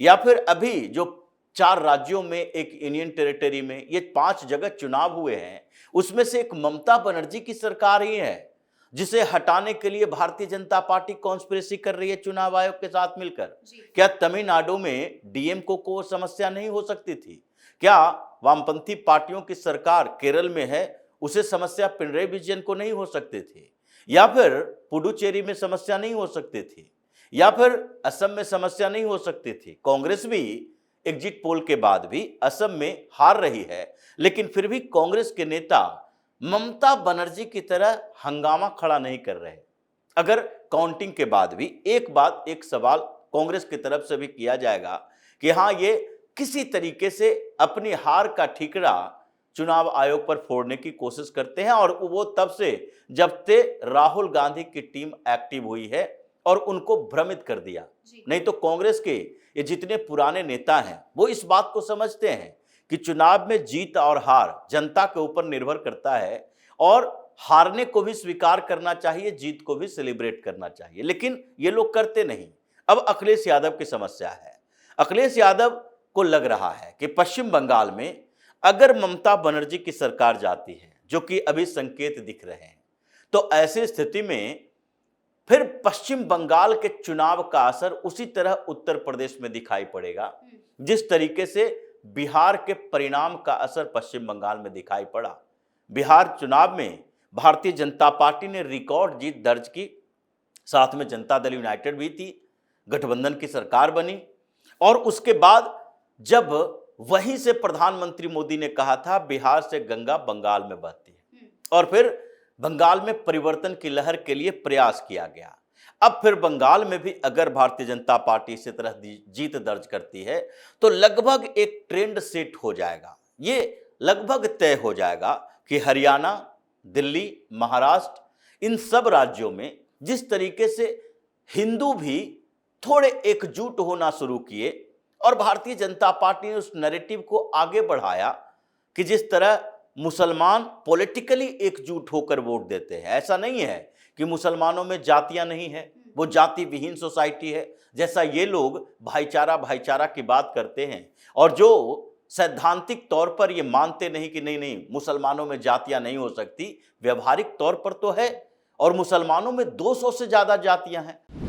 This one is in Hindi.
या फिर अभी जो 4 राज्यों में, एक यूनियन टेरिटरी में, ये 5 जगह चुनाव हुए हैं, उसमें से एक ममता बनर्जी की सरकार ही है जिसे हटाने के लिए भारतीय जनता पार्टी कॉन्स्पिरेसी कर रही है चुनाव आयोग के साथ मिलकर। क्या तमिलनाडु में डीएम को समस्या नहीं हो सकती थी? क्या वामपंथी पार्टियों की सरकार केरल में है, उसे समस्या पिनराई विजयन को नहीं हो सकती थी? या फिर पुडुचेरी में समस्या नहीं हो सकती थी? या फिर असम में समस्या नहीं हो सकती थी? कांग्रेस भी एग्जिट पोल के बाद भी असम में हार रही है, लेकिन फिर भी कांग्रेस के नेता ममता बनर्जी की तरह हंगामा खड़ा नहीं कर रहे। अगर काउंटिंग के बाद भी एक बात, एक सवाल कांग्रेस की तरफ से भी किया जाएगा कि हाँ, ये किसी तरीके से अपनी हार का ठीकरा चुनाव आयोग पर फोड़ने की कोशिश करते हैं, और वो तब से जब से राहुल गांधी की टीम एक्टिव हुई है और उनको भ्रमित कर दिया। नहीं तो कांग्रेस के ये जितने पुराने नेता हैं वो इस बात को समझते हैं कि चुनाव में जीत और हार जनता के ऊपर निर्भर करता है, और हारने को भी स्वीकार करना चाहिए, जीत को भी सेलिब्रेट करना चाहिए, लेकिन ये लोग करते नहीं। अब अखिलेश यादव की समस्या है। अखिलेश यादव को लग रहा है कि पश्चिम बंगाल में अगर ममता बनर्जी की सरकार जाती है, जो कि अभी संकेत दिख रहे हैं, तो ऐसी स्थिति में फिर पश्चिम बंगाल के चुनाव का असर उसी तरह उत्तर प्रदेश में दिखाई पड़ेगा जिस तरीके से बिहार के परिणाम का असर पश्चिम बंगाल में दिखाई पड़ा। बिहार चुनाव में भारतीय जनता पार्टी ने रिकॉर्ड जीत दर्ज की, साथ में जनता दल यूनाइटेड भी थी, गठबंधन की सरकार बनी, और उसके बाद जब वहीं से प्रधानमंत्री मोदी ने कहा था बिहार से गंगा बंगाल में बहती है, और फिर बंगाल में परिवर्तन की लहर के लिए प्रयास किया गया। अब फिर बंगाल में भी अगर भारतीय जनता पार्टी इसी तरह जीत दर्ज करती है तो लगभग एक ट्रेंड सेट हो जाएगा। ये लगभग तय हो जाएगा कि हरियाणा, दिल्ली, महाराष्ट्र, इन सब राज्यों में जिस तरीके से हिंदू भी थोड़े एकजुट होना शुरू किए, और भारतीय जनता पार्टी ने उस नैरेटिव को आगे बढ़ाया कि जिस तरह मुसलमान पॉलिटिकली एकजुट होकर वोट देते हैं। ऐसा नहीं है कि मुसलमानों में जातियां नहीं है, वो जाति विहीन सोसाइटी है, जैसा ये लोग भाईचारा की बात करते हैं, और जो सैद्धांतिक तौर पर ये मानते नहीं कि नहीं मुसलमानों में जातियां नहीं हो सकती, व्यवहारिक तौर पर तो है, और मुसलमानों में 200 से ज्यादा जातियां हैं।